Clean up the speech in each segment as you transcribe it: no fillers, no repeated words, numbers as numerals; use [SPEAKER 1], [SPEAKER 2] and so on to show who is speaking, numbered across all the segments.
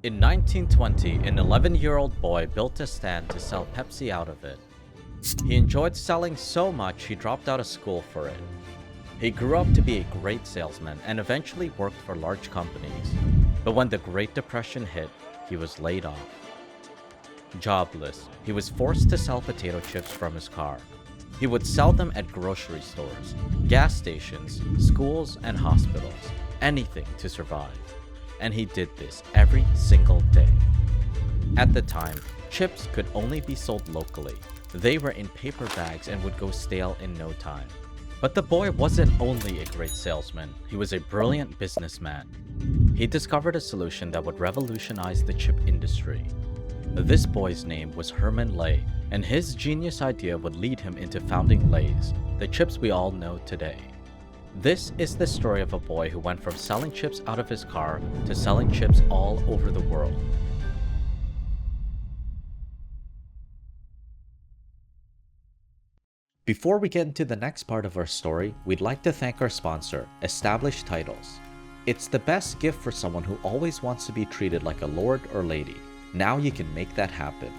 [SPEAKER 1] In 1920, an 11-year-old boy built a stand to sell Pepsi out of it. He enjoyed selling so much he dropped out of school for it. He grew up to be a great salesman and eventually worked for large companies. But when the Great Depression hit, he was laid off. Jobless, he was forced to sell potato chips from his car. He would sell them at grocery stores, gas stations, schools, and hospitals, anything to survive. And he did this every single day. At the time, chips could only be sold locally. They were in paper bags and would go stale in no time. But the boy wasn't only a great salesman, he was a brilliant businessman. He discovered a solution that would revolutionize the chip industry. This boy's name was Herman Lay, and his genius idea would lead him into founding Lay's, the chips we all know today. This is the story of a boy who went from selling chips out of his car to selling chips all over the world. Before we get into the next part of our story, we'd like to thank our sponsor, Established Titles. It's the best gift for someone who always wants to be treated like a lord or lady. Now you can make that happen.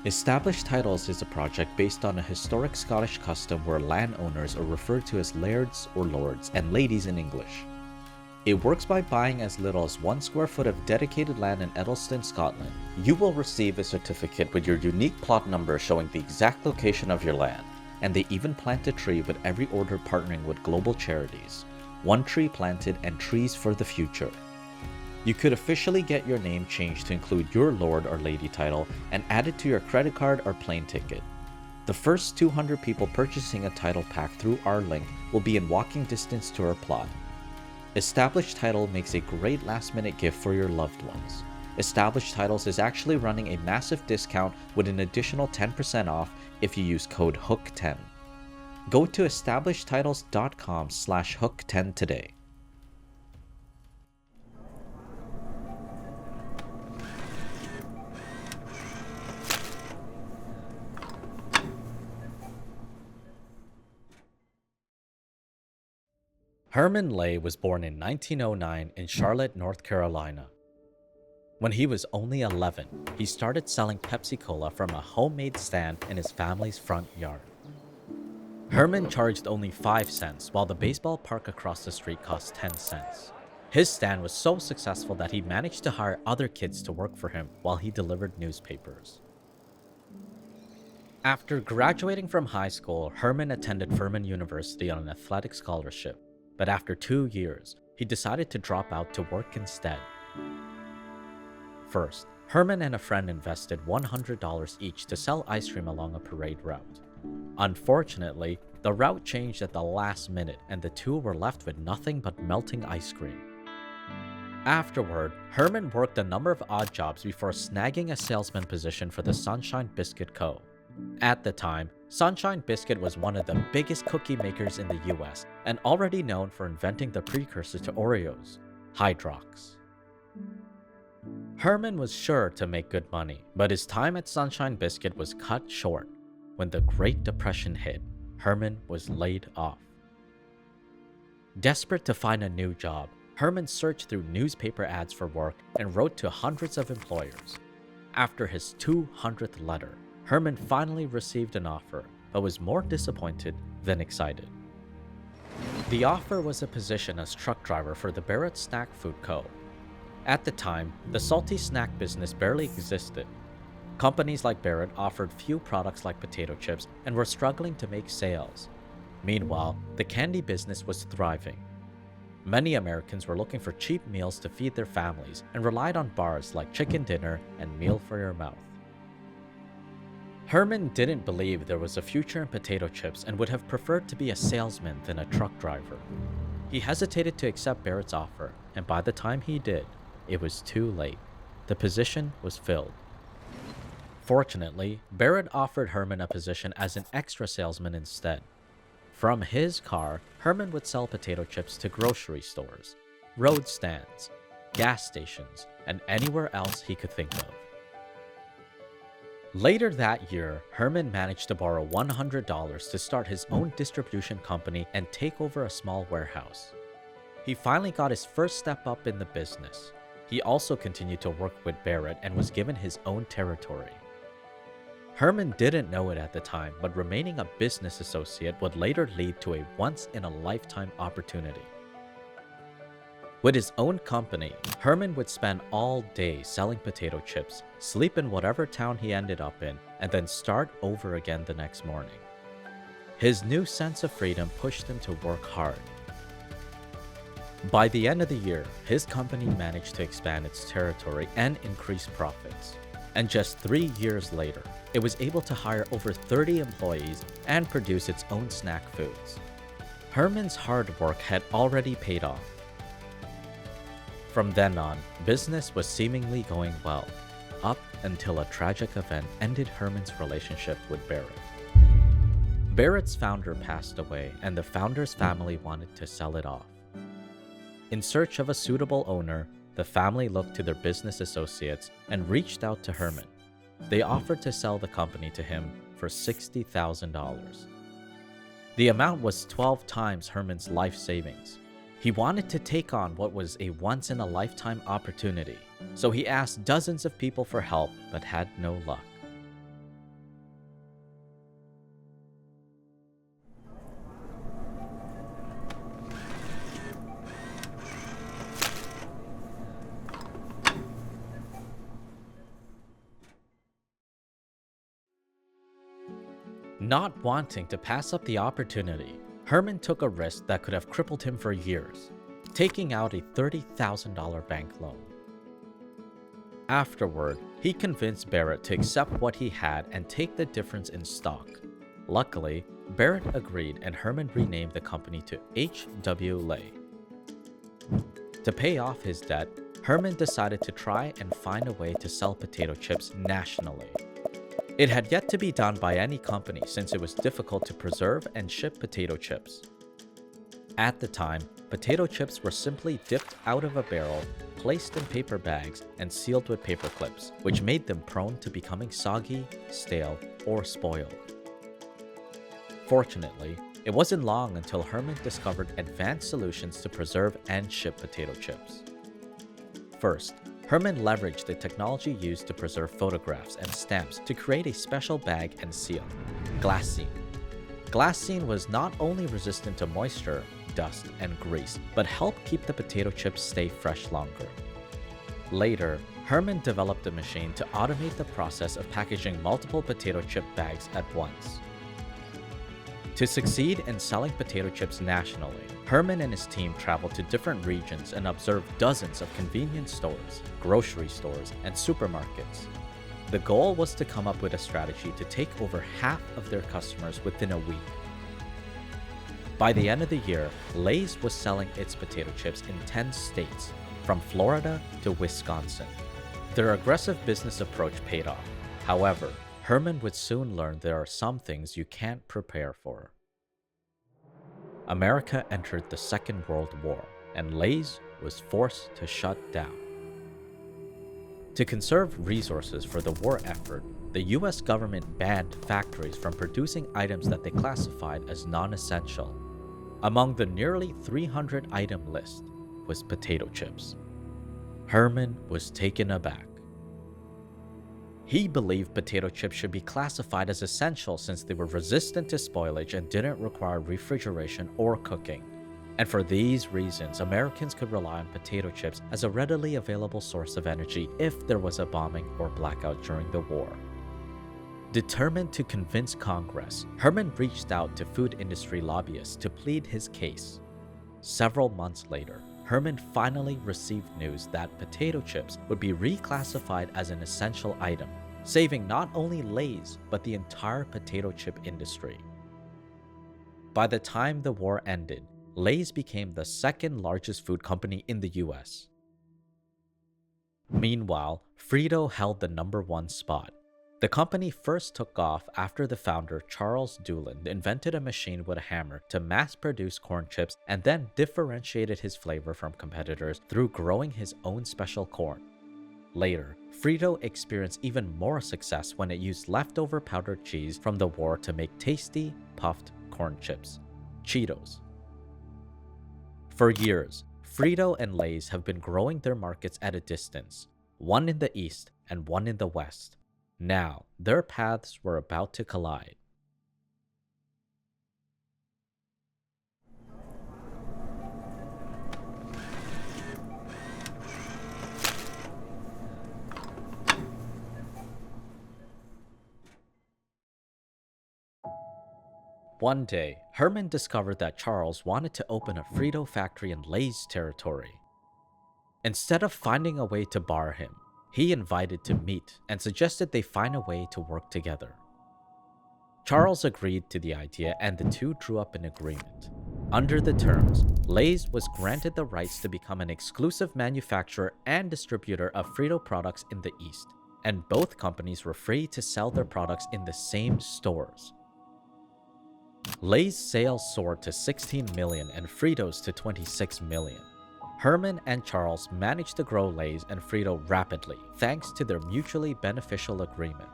[SPEAKER 1] Established Titles is a project based on a historic Scottish custom where landowners are referred to as lairds or lords and ladies in English. It works by buying as little as 1 square foot of dedicated land in Edelston, Scotland. You will receive a certificate with your unique plot number showing the exact location of your land, and they even plant a tree with every order partnering with global charities. 1 tree planted and trees for the future. You could officially get your name changed to include your lord or lady title and add it to your credit card or plane ticket. The first 200 people purchasing a title pack through our link will be in walking distance to our plot. Established Title makes a great last-minute gift for your loved ones. Established Titles is actually running a massive discount with an additional 10% off if you use code HOOK10. Go to establishedtitles.com/hook10 today. Herman Lay was born in 1909 in Charlotte, North Carolina. When he was only 11, he started selling Pepsi-Cola from a homemade stand in his family's front yard. Herman charged only 5 cents, while the baseball park across the street cost 10 cents. His stand was so successful that he managed to hire other kids to work for him while he delivered newspapers. After graduating from high school, Herman attended Furman University on an athletic scholarship. But after 2 years, he decided to drop out to work instead. First, Herman and a friend invested $100 each to sell ice cream along a parade route. Unfortunately, the route changed at the last minute and the two were left with nothing but melting ice cream. Afterward, Herman worked a number of odd jobs before snagging a salesman position for the Sunshine Biscuit Co. At the time, Sunshine Biscuit was one of the biggest cookie makers in the US and already known for inventing the precursor to Oreos, Hydrox. Herman was sure to make good money, but his time at Sunshine Biscuit was cut short. When the Great Depression hit, Herman was laid off. Desperate to find a new job, Herman searched through newspaper ads for work and wrote to hundreds of employers. After his 200th letter, Herman finally received an offer, but was more disappointed than excited. The offer was a position as truck driver for the Barrett Snack Food Co. At the time, the salty snack business barely existed. Companies like Barrett offered few products like potato chips and were struggling to make sales. Meanwhile, the candy business was thriving. Many Americans were looking for cheap meals to feed their families and relied on bars like Chicken Dinner and Meal for Your Mouth. Herman didn't believe there was a future in potato chips and would have preferred to be a salesman than a truck driver. He hesitated to accept Barrett's offer, and by the time he did, it was too late. The position was filled. Fortunately, Barrett offered Herman a position as an extra salesman instead. From his car, Herman would sell potato chips to grocery stores, road stands, gas stations, and anywhere else he could think of. Later that year, Herman managed to borrow $100 to start his own distribution company and take over a small warehouse. He finally got his first step up in the business. He also continued to work with Barrett and was given his own territory. Herman didn't know it at the time, but remaining a business associate would later lead to a once-in-a-lifetime opportunity. With his own company, Herman would spend all day selling potato chips, sleep in whatever town he ended up in, and then start over again the next morning. His new sense of freedom pushed him to work hard. By the end of the year, his company managed to expand its territory and increase profits. And just 3 years later, it was able to hire over 30 employees and produce its own snack foods. Herman's hard work had already paid off. From then on, business was seemingly going well, up until a tragic event ended Herman's relationship with Barrett. Barrett's founder passed away, and the founder's family wanted to sell it off. In search of a suitable owner, the family looked to their business associates and reached out to Herman. They offered to sell the company to him for $60,000. The amount was 12 times Herman's life savings. He wanted to take on what was a once-in-a-lifetime opportunity, so he asked dozens of people for help but had no luck. Not wanting to pass up the opportunity, Herman took a risk that could have crippled him for years, taking out a $30,000 bank loan. Afterward, he convinced Barrett to accept what he had and take the difference in stock. Luckily, Barrett agreed and Herman renamed the company to H.W. Lay. To pay off his debt, Herman decided to try and find a way to sell potato chips nationally. It had yet to be done by any company since it was difficult to preserve and ship potato chips. At the time, potato chips were simply dipped out of a barrel, placed in paper bags, and sealed with paper clips, which made them prone to becoming soggy, stale, or spoiled. Fortunately, it wasn't long until Herman discovered advanced solutions to preserve and ship potato chips. First, Herman leveraged the technology used to preserve photographs and stamps to create a special bag and seal, glassine. Glassine was not only resistant to moisture, dust, and grease, but helped keep the potato chips stay fresh longer. Later, Herman developed a machine to automate the process of packaging multiple potato chip bags at once. To succeed in selling potato chips nationally, Herman and his team traveled to different regions and observed dozens of convenience stores, grocery stores, and supermarkets. The goal was to come up with a strategy to take over half of their customers within a week. By the end of the year, Lay's was selling its potato chips in 10 states, from Florida to Wisconsin. Their aggressive business approach paid off. However, Herman would soon learn there are some things you can't prepare for. America entered the Second World War, and Lay's was forced to shut down. To conserve resources for the war effort, the US government banned factories from producing items that they classified as non-essential. Among the nearly 300-item list was potato chips. Herman was taken aback. He believed potato chips should be classified as essential since they were resistant to spoilage and didn't require refrigeration or cooking. And for these reasons, Americans could rely on potato chips as a readily available source of energy if there was a bombing or blackout during the war. Determined to convince Congress, Herman reached out to food industry lobbyists to plead his case. Several months later, Herman finally received news that potato chips would be reclassified as an essential item, saving not only Lay's but the entire potato chip industry. By the time the war ended, Lay's became the second largest food company in the US. Meanwhile, Frito held the #1 spot. The company first took off after the founder Charles Doolan invented a machine with a hammer to mass-produce corn chips and then differentiated his flavor from competitors through growing his own special corn. Later, Frito experienced even more success when it used leftover powdered cheese from the war to make tasty, puffed corn chips, Cheetos. For years, Frito and Lay's have been growing their markets at a distance, one in the east and one in the west. Now, their paths were about to collide. One day, Herman discovered that Charles wanted to open a Frito factory in Lay's territory. Instead of finding a way to bar him, he invited to meet and suggested they find a way to work together. Charles agreed to the idea and the two drew up an agreement. Under the terms, Lay's was granted the rights to become an exclusive manufacturer and distributor of Frito products in the East, and both companies were free to sell their products in the same stores. Lay's sales soared to 16 million and Frito's to 26 million. Herman and Charles managed to grow Lay's and Frito rapidly thanks to their mutually beneficial agreement.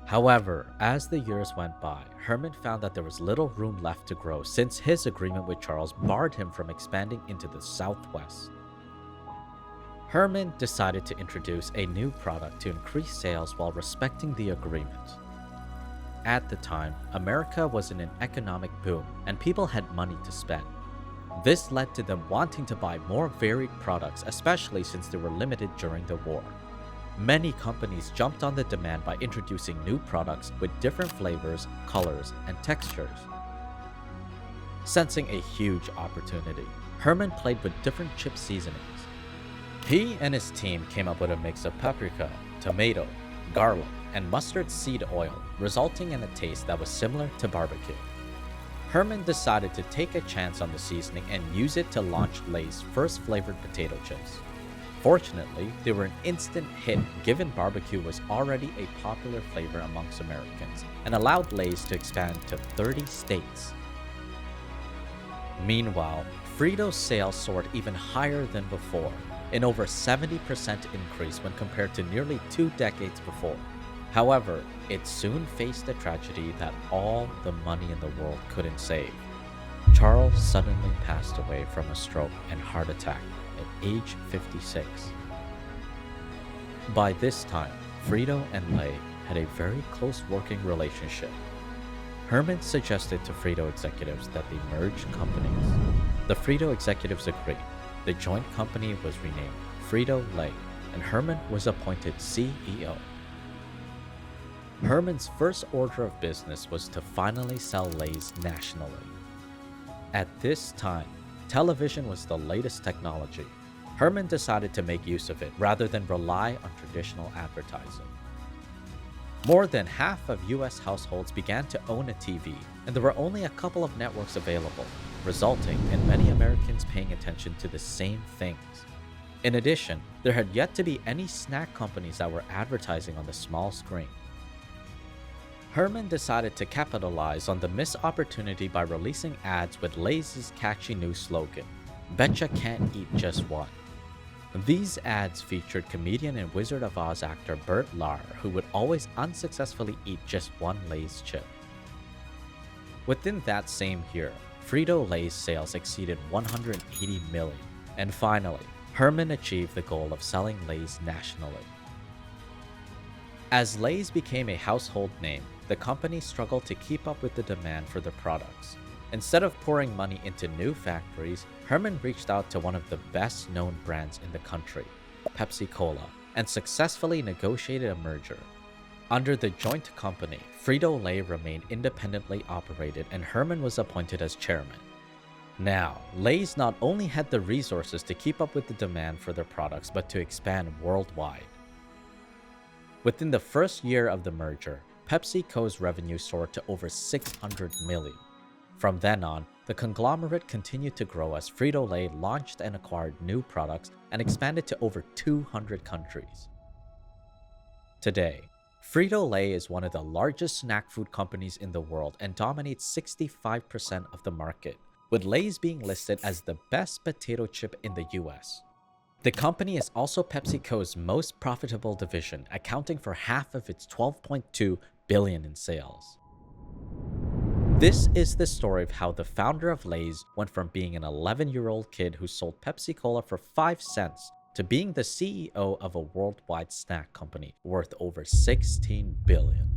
[SPEAKER 1] However, as the years went by, Herman found that there was little room left to grow since his agreement with Charles barred him from expanding into the Southwest. Herman decided to introduce a new product to increase sales while respecting the agreement. At the time, America was in an economic boom and people had money to spend. This led to them wanting to buy more varied products, especially since they were limited during the war. Many companies jumped on the demand by introducing new products with different flavors, colors, and textures. Sensing a huge opportunity, Herman played with different chip seasonings. He and his team came up with a mix of paprika, tomato, garlic, and mustard seed oil, resulting in a taste that was similar to barbecue. Herman decided to take a chance on the seasoning and use it to launch Lay's first flavored potato chips. Fortunately, they were an instant hit given barbecue was already a popular flavor amongst Americans and allowed Lay's to expand to 30 states. Meanwhile, Frito's sales soared even higher than before, an over 70% increase when compared to nearly 2 decades before. However, it soon faced a tragedy that all the money in the world couldn't save. Charles suddenly passed away from a stroke and heart attack at age 56. By this time, Frito and Lay had a very close working relationship. Herman suggested to Frito executives that they merge companies. The Frito executives agreed. The joint company was renamed Frito-Lay, and Herman was appointed CEO. Herman's first order of business was to finally sell Lay's nationally. At this time, television was the latest technology. Herman decided to make use of it rather than rely on traditional advertising. More than half of US households began to own a TV, and there were only a couple of networks available, resulting in many Americans paying attention to the same things. In addition, there had yet to be any snack companies that were advertising on the small screen. Herman decided to capitalize on the missed opportunity by releasing ads with Lay's catchy new slogan, "Betcha can't eat just one." These ads featured comedian and Wizard of Oz actor Bert Lahr, who would always unsuccessfully eat just one Lay's chip. Within that same year, Frito-Lay's sales exceeded 180 million, and finally, Herman achieved the goal of selling Lay's nationally. As Lay's became a household name, the company struggled to keep up with the demand for their products. Instead of pouring money into new factories, Herman reached out to one of the best-known brands in the country, Pepsi-Cola, and successfully negotiated a merger. Under the joint company, Frito-Lay remained independently operated and Herman was appointed as chairman. Now, Lay's not only had the resources to keep up with the demand for their products, but to expand worldwide. Within the first year of the merger, PepsiCo's revenue soared to over 600 million. From then on, the conglomerate continued to grow as Frito-Lay launched and acquired new products and expanded to over 200 countries. Today, Frito-Lay is one of the largest snack food companies in the world and dominates 65% of the market, with Lay's being listed as the best potato chip in the US. The company is also PepsiCo's most profitable division, accounting for half of its $12.2 billion in sales. This is the story of how the founder of Lay's went from being an 11-year-old kid who sold Pepsi-Cola for 5 cents to being the CEO of a worldwide snack company worth over $16 billion.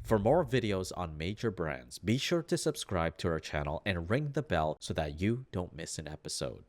[SPEAKER 1] For more videos on major brands, be sure to subscribe to our channel and ring the bell so that you don't miss an episode.